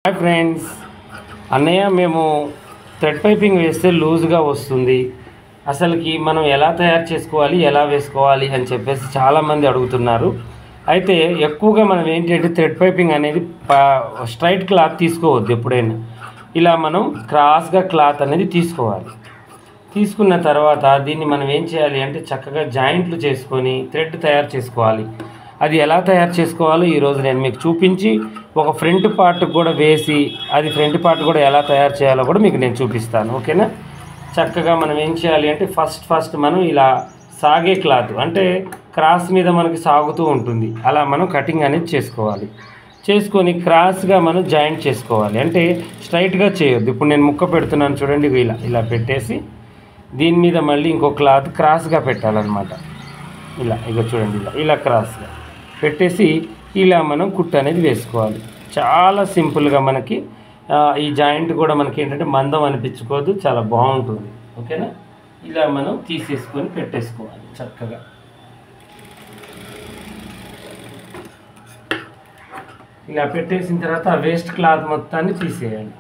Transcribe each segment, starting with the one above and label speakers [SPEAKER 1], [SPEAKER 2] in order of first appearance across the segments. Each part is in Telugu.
[SPEAKER 1] హాయ్ ఫ్రెండ్స్, అన్నయ్య మేము థ్రెడ్ పైపింగ్ వేస్తే లూజ్గా వస్తుంది. అసలుకి మనం ఎలా తయారు చేసుకోవాలి, ఎలా వేసుకోవాలి అని చెప్పేసి చాలామంది అడుగుతున్నారు. అయితే ఎక్కువగా మనం ఏంటంటే థ్రెడ్ పైపింగ్ అనేది స్ట్రైట్ క్లాత్ తీసుకోవద్దు. ఎప్పుడైనా ఇలా మనం క్రాస్గా క్లాత్ అనేది తీసుకోవాలి. తీసుకున్న తర్వాత దీన్ని మనం ఏం చేయాలి అంటే చక్కగా జాయింట్లు చేసుకొని థ్రెడ్ తయారు చేసుకోవాలి. అది ఎలా తయారు చేసుకోవాలో ఈరోజు నేను మీకు చూపించి ఒక ఫ్రంట్ పార్ట్ కూడా వేసి అది ఫ్రంట్ పార్ట్ కూడా ఎలా తయారు చేయాలో కూడా మీకు నేను చూపిస్తాను. ఓకేనా? చక్కగా మనం ఏం చేయాలి అంటే ఫస్ట్ మనం ఇలా సాగే క్లాత్ అంటే క్రాస్ మీద మనకి సాగుతూ ఉంటుంది, అలా మనం కటింగ్ అనేది చేసుకోవాలి. చేసుకొని క్రాస్గా మనం జాయింట్ చేసుకోవాలి. అంటే స్ట్రైట్గా చేయొద్దు. ఇప్పుడు నేను ముక్క పెడుతున్నాను చూడండి, ఇలా పెట్టేసి దీని మీద మళ్ళీ ఇంకో క్లాత్ క్రాస్గా పెట్టాలన్నమాట. ఇక చూడండి, ఇలా క్రాస్గా పెట్టేసి ఇలా మనం కుట్టు అనేది వేసుకోవాలి. చాలా సింపుల్గా మనకి ఈ జాయింట్ కూడా మనకి ఏంటంటే మందం అనిపించుకోదు, చాలా బాగుంటుంది. ఓకేనా? ఇలా మనం తీసేసుకొని పెట్టేసుకోవాలి చక్కగా. ఇలా పెట్టేసిన తర్వాత వేస్ట్ క్లాత్ మొత్తాన్ని తీసేయాలి.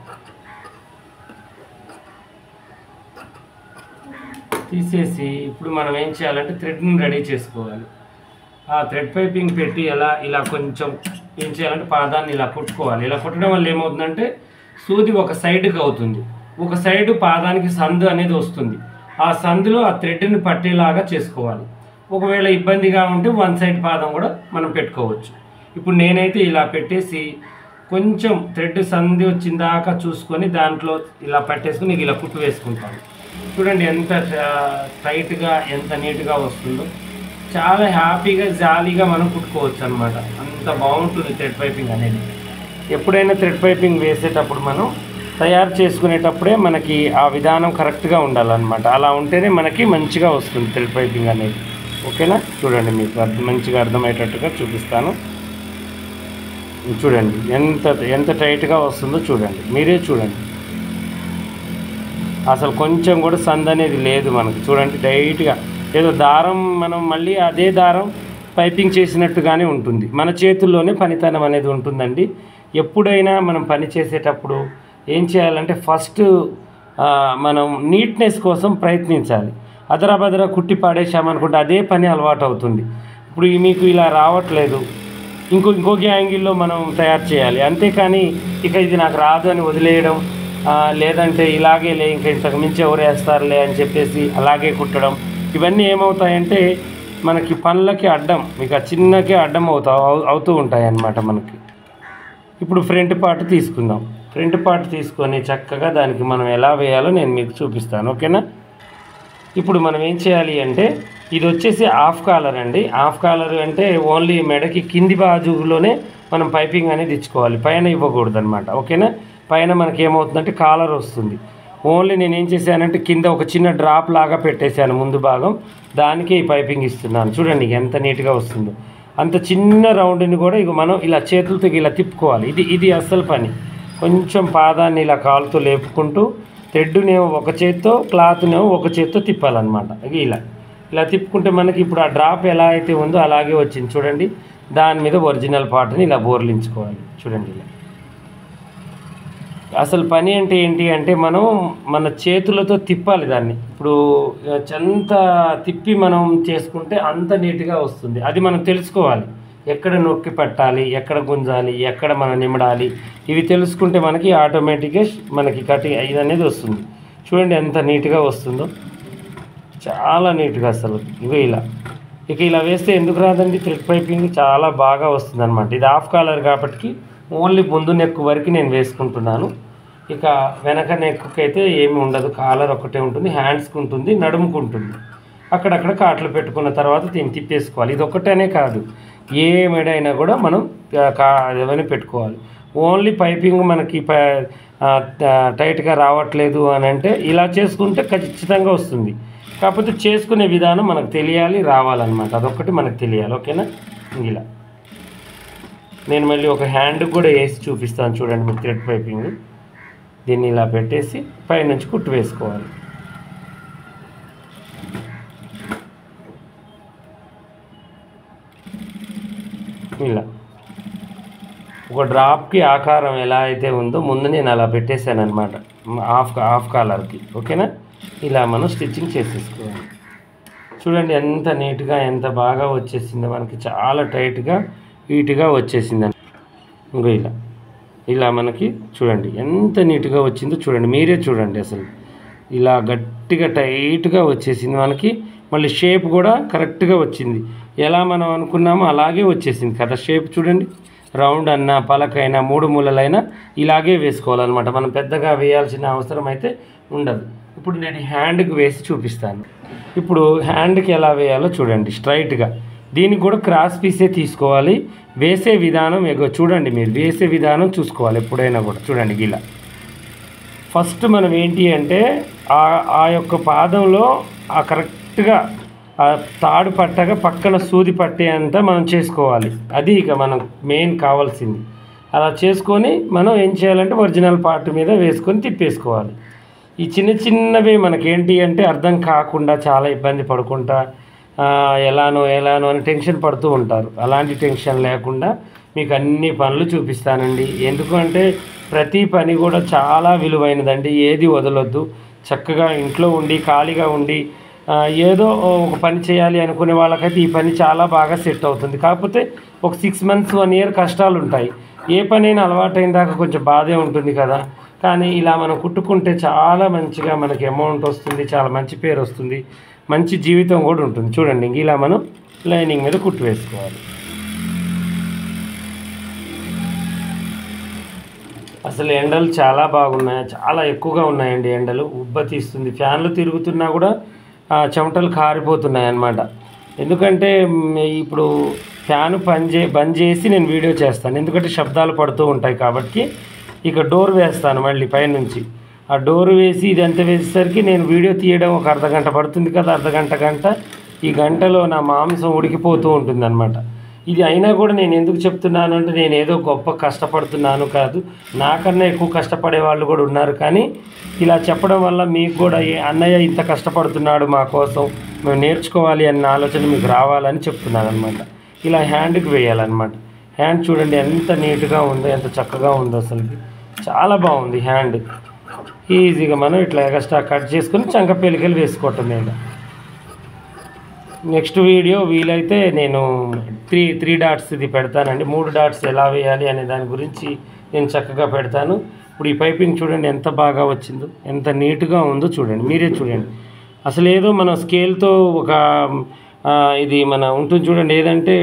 [SPEAKER 1] తీసేసి ఇప్పుడు మనం ఏం చేయాలంటే థ్రెడ్ని రెడీ చేసుకోవాలి. ఆ థ్రెడ్ పైపింగ్ పెట్టి ఇలా కొంచెం ఏం చేయాలంటే పాదాన్ని ఇలా కుట్టుకోవాలి. ఇలా కుట్టడం వల్ల ఏమవుతుందంటే సూది ఒక సైడ్కి అవుతుంది, ఒక సైడు పాదానికి సందు అనేది వస్తుంది. ఆ సందులో ఆ థ్రెడ్ని పట్టేలాగా చేసుకోవాలి. ఒకవేళ ఇబ్బందిగా ఉంటే వన్ సైడ్ పాదం కూడా మనం పెట్టుకోవచ్చు. ఇప్పుడు నేనైతే ఇలా పెట్టేసి కొంచెం థ్రెడ్ సంది వచ్చిందాకా చూసుకొని దాంట్లో ఇలా పట్టేసుకుని ఇలా కుట్టు వేసుకుంటాను. చూడండి ఎంత టైట్గా ఎంత నీట్గా వస్తుందో. చాలా హ్యాపీగా జాలీగా మనం కుట్టుకోవచ్చు అనమాట. అంత బాగుంటుంది థ్రెడ్ పైపింగ్ అనేది. ఎప్పుడైనా థ్రెడ్ పైపింగ్ వేసేటప్పుడు మనం తయారు చేసుకునేటప్పుడే మనకి ఆ విధానం కరెక్ట్గా ఉండాలన్నమాట. అలా ఉంటేనే మనకి మంచిగా వస్తుంది థ్రెడ్ పైపింగ్ అనేది. ఓకేనా? చూడండి, మీకు మంచిగా అర్థమయ్యేటట్టుగా చూపిస్తాను. చూడండి ఎంత టైట్గా వస్తుందో చూడండి, మీరే చూడండి. అసలు కొంచెం కూడా సంద అనేది లేదు మనకి. చూడండి టైట్గా, ఏదో దారం మనం మళ్ళీ అదే దారం పైపింగ్ చేసినట్టుగానే ఉంటుంది. మన చేతుల్లోనే పనితనం అనేది ఉంటుందండి. ఎప్పుడైనా మనం పని చేసేటప్పుడు ఏం చేయాలంటే ఫస్ట్ మనం నీట్నెస్ కోసం ప్రయత్నించాలి. అదరాబదరా కుట్టి పాడేసామనుకుంటే అదే పని అలవాటు అవుతుంది. ఇప్పుడు మీకు ఇలా రావట్లేదు, ఇంకొక యాంగిల్లో మనం తయారు చేయాలి. అంతేకాని ఇక ఇది నాకు రాదు అని వదిలేయడం, లేదంటే ఇలాగే ఇంకా ఇంతకు మించి ఎవరు వేస్తారులే అని చెప్పేసి అలాగే కుట్టడం, ఇవన్నీ ఏమవుతాయంటే మనకి పనులకి అడ్డం, ఇక చిన్నకే అడ్డం అవుతూ ఉంటాయి అన్నమాట మనకి. ఇప్పుడు ఫ్రంట్ పార్ట్ తీసుకుందాం. ఫ్రంట్ పార్ట్ తీసుకొని చక్కగా దానికి మనం ఎలా వేయాలో నేను మీకు చూపిస్తాను. ఓకేనా? ఇప్పుడు మనం ఏం చేయాలి అంటే ఇది వచ్చేసి హాఫ్ కాలర్ అండి. హాఫ్ కాలర్ అంటే ఓన్లీ మెడకి కింది బాజులోనే మనం పైపింగ్ అనేది ఇచ్చుకోవాలి, పైన ఇవ్వకూడదు అనమాట. ఓకేనా? పైన మనకి ఏమవుతుందంటే కాలర్ వస్తుంది. ఓన్లీ నేను ఏం చేశానంటే కింద ఒక చిన్న డ్రాప్ లాగా పెట్టేశాను ముందు భాగం, దానికే ఈ పైపింగ్ ఇస్తున్నాను. చూడండి ఎంత నీట్గా వస్తుందో. అంత చిన్న రౌండ్ని కూడా ఇక మనం ఇలా చేతులతో ఇలా తిప్పుకోవాలి. ఇది అస్సలు పని. కొంచెం పాదాన్ని ఇలా కాలుతో లేపుకుంటూ థ్రెడ్నేమో ఒక చేత్తో, క్లాత్నేమో ఒక చేత్తో తిప్పాలన్నమాట. ఇలా తిప్పుకుంటే మనకి ఇప్పుడు ఆ డ్రాప్ ఎలా అయితే ఉందో అలాగే వచ్చింది. చూడండి, దాని మీద ఒరిజినల్ పార్ట్ని ఇలా బోర్లించుకోవాలి. చూడండి, ఇలా అసలు పని అంటే ఏంటి అంటే మనం మన చేతులతో తిప్పాలి దాన్ని. ఇప్పుడు ఎంత తిప్పి మనం చేసుకుంటే అంత నీట్గా వస్తుంది. అది మనం తెలుసుకోవాలి, ఎక్కడ నొక్కి పెట్టాలి, ఎక్కడ గుంజాలి, ఎక్కడ మనం నిమడాలి. ఇవి తెలుసుకుంటే మనకి ఆటోమేటిక్గా మనకి కటింగ్ ఇది అనేది వస్తుంది. చూడండి ఎంత నీట్గా వస్తుందో, చాలా నీట్గా అసలు. ఇలా వేస్తే ఎందుకు రాదండి థ్రెడ్ పైపింగ్, చాలా బాగా వస్తుంది అనమాట. ఇది హాఫ్ కాలర్ కాబట్టి ఓన్లీ ముందు నెక్ వరకు నేను వేసుకుంటున్నాను. ఇక వెనక నెక్కి అయితే ఏమి ఉండదు, కాలర్ ఒకటే ఉంటుంది, హ్యాండ్స్కి ఉంటుంది, నడుముకు ఉంటుంది. అక్కడక్కడ కాట్లు పెట్టుకున్న తర్వాత దీన్ని తిప్పేసుకోవాలి. ఇది ఒక్కటనే కాదు, ఏ మెడైనా కూడా మనం ఏమైనా పెట్టుకోవాలి. ఓన్లీ పైపింగ్ మనకి టైట్గా రావట్లేదు అని అంటే ఇలా చేసుకుంటే ఖచ్చితంగా వస్తుంది. కాకపోతే చేసుకునే విధానం మనకు తెలియాలి, రావాలన్నమాట. అదొక్కటి మనకు తెలియాలి. ఓకేనా? ఇలా నేను మళ్ళీ ఒక హ్యాండ్ కూడా వేసి చూపిస్తాను. చూడండి మీరు థ్రెడ్ పైపింగ్. దీన్ని ఇలా పెట్టేసి పైనుంచి కుట్టు వేసుకోవాలి. ఇలా ఒక డ్రాప్కి ఆకారం ఎలా అయితే ఉందో ముందు నేను అలా పెట్టేశాను అనమాట, హాఫ్ కాలర్కి. ఓకేనా, ఇలా మనం స్టిచ్చింగ్ చేసేసుకోవాలి. చూడండి ఎంత నీట్గా ఎంత బాగా వచ్చేసిందో మనకి, చాలా టైట్గా నీట్గా వచ్చేసిందండి. ఇంకో ఇలా మనకి చూడండి ఎంత నీట్గా వచ్చిందో చూడండి, మీరే చూడండి. అసలు ఇలా గట్టిగా టైట్గా వచ్చేసింది మనకి. మళ్ళీ షేప్ కూడా కరెక్ట్గా వచ్చింది, ఎలా మనం అనుకున్నామో అలాగే వచ్చేసింది కదా షేప్. చూడండి, రౌండ్ అన్నా పలకైనా 3 మూలలైనా ఇలాగే వేసుకోవాలన్నమాట. మనం పెద్దగా వేయాల్సిన అవసరం అయితే ఉండదు. ఇప్పుడు నేను హ్యాండ్కి వేసి చూపిస్తాను. ఇప్పుడు హ్యాండ్కి ఎలా వేయాలో చూడండి, స్ట్రైట్గా. దీనికి కూడా క్రాస్ పీసే తీసుకోవాలి. వేసే విధానం చూడండి, మీరు వేసే విధానం చూసుకోవాలి ఎప్పుడైనా కూడా. చూడండి ఇలా ఫస్ట్ మనం ఏంటి అంటే ఆ యొక్క పాదంలో ఆ కరెక్ట్గా ఆ తాడు పట్టగా పక్కన సూది పట్టేంత మనం చేసుకోవాలి. అది ఇక మనం మెయిన్ కావాల్సింది. అలా చేసుకొని మనం ఏం చేయాలంటే ఒరిజినల్ పార్ట్ మీద వేసుకొని తిప్పేసుకోవాలి. ఈ చిన్నవి మనకేంటి అంటే అర్థం కాకుండా చాలా ఇబ్బంది పడుకుంటా ఎలానో అని టెన్షన్ పడుతూ ఉంటారు. అలాంటి టెన్షన్ లేకుండా మీకు అన్ని పనులు చూపిస్తానండి. ఎందుకంటే ప్రతి పని కూడా చాలా విలువైనదండి. ఏది వదలొద్దు. చక్కగా ఇంట్లో ఉండి ఖాళీగా ఉండి ఏదో ఒక పని చేయాలి అనుకునే వాళ్ళకైతే ఈ పని చాలా బాగా సెట్ అవుతుంది. కాకపోతే ఒక 6 months 1 year కష్టాలు ఉంటాయి. ఏ పనైనా అలవాటైన దాకా కొంచెం బాధే ఉంటుంది కదా. కానీ ఇలా మనం కుట్టుకుంటే చాలా మంచిగా మనకి అమౌంట్ వస్తుంది, చాలా మంచి పేరు వస్తుంది, మంచి జీవితం కూడా ఉంటుంది. చూడండి ఇలా మనం లైనింగ్ మీద కుట్టు వేసుకోవాలి. అసలు ఎండలు చాలా బాగున్నాయి, చాలా ఎక్కువగా ఉన్నాయండి ఎండలు. ఉబ్బ తీస్తుంది, ఫ్యాన్లు తిరుగుతున్నా కూడా చెమటలు కారిపోతున్నాయి అన్నమాట. ఎందుకంటే ఇప్పుడు ఫ్యాను బంద్ చేసి నేను వీడియో చేస్తాను, ఎందుకంటే శబ్దాలు పడుతూ ఉంటాయి కాబట్టి. ఇక డోర్ వేస్తాను మళ్ళీ పైనుంచి. ఆ డోర్ వేసి ఇదంతా వేసేసరికి నేను వీడియో తీయడం ఒక అర్ధగంట పడుతుంది కదా, గంట. ఈ గంటలో నా మాంసం ఉడికిపోతూ ఉంటుంది అన్నమాట. ఇది అయినా కూడా నేను ఎందుకు చెప్తున్నాను అంటే నేను ఏదో గొప్ప కష్టపడుతున్నాను కాదు, నాకన్నా ఎక్కువ కష్టపడే వాళ్ళు కూడా ఉన్నారు. కానీ ఇలా చెప్పడం వల్ల మీకు కూడా అన్నయ్య ఇంత కష్టపడుతున్నాడు మా కోసం, మేము నేర్చుకోవాలి అన్న ఆలోచన మీకు రావాలని చెప్తున్నాను అనమాట. ఇలా హ్యాండ్కి వేయాలన్నమాట. హ్యాండ్ చూడండి ఎంత నీట్గా ఉందో, ఎంత చక్కగా ఉందో, అసలు చాలా బాగుంది హ్యాండ్. ఈజీగా మనం ఇట్లా ఎక్స్ట్రా కట్ చేసుకొని చంక పెలికలు వేసుకోవటం. నేను నెక్స్ట్ వీడియో వీలైతే నేను 3 డాట్స్ ఇది పెడతానండి. 3 డాట్స్ ఎలా వేయాలి అనే దాని గురించి నేను చక్కగా పెడతాను. ఇప్పుడు ఈ పైపింగ్ చూడండి ఎంత బాగా వచ్చిందో, ఎంత నీట్గా ఉందో చూడండి, మీరే చూడండి. అసలు ఏదో మన స్కేల్తో ఒక ఇది మన ఉంటుంది చూడండి, ఏదంటే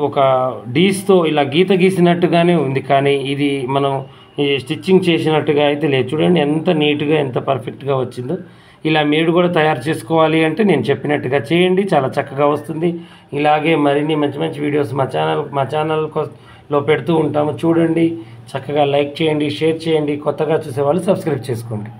[SPEAKER 1] ఒక డీస్తో ఇలా గీత గీసినట్టుగానే ఉంది, కానీ ఇది మనం స్టిచ్చింగ్ చేసినట్టుగా అయితే లేదు. చూడండి ఎంత నీట్గా ఎంత పర్ఫెక్ట్గా వచ్చిందో. ఇలా మీరు కూడా తయారు చేసుకోవాలి అంటే నేను చెప్పినట్టుగా చేయండి, చాలా చక్కగా వస్తుంది. ఇలాగే మరిన్ని మంచి వీడియోస్ మా ఛానల్లో పెడుతూ ఉంటాము. చూడండి, చక్కగా లైక్ చేయండి, షేర్ చేయండి, కొత్తగా చూసేవాళ్ళు సబ్స్క్రైబ్ చేసుకోండి.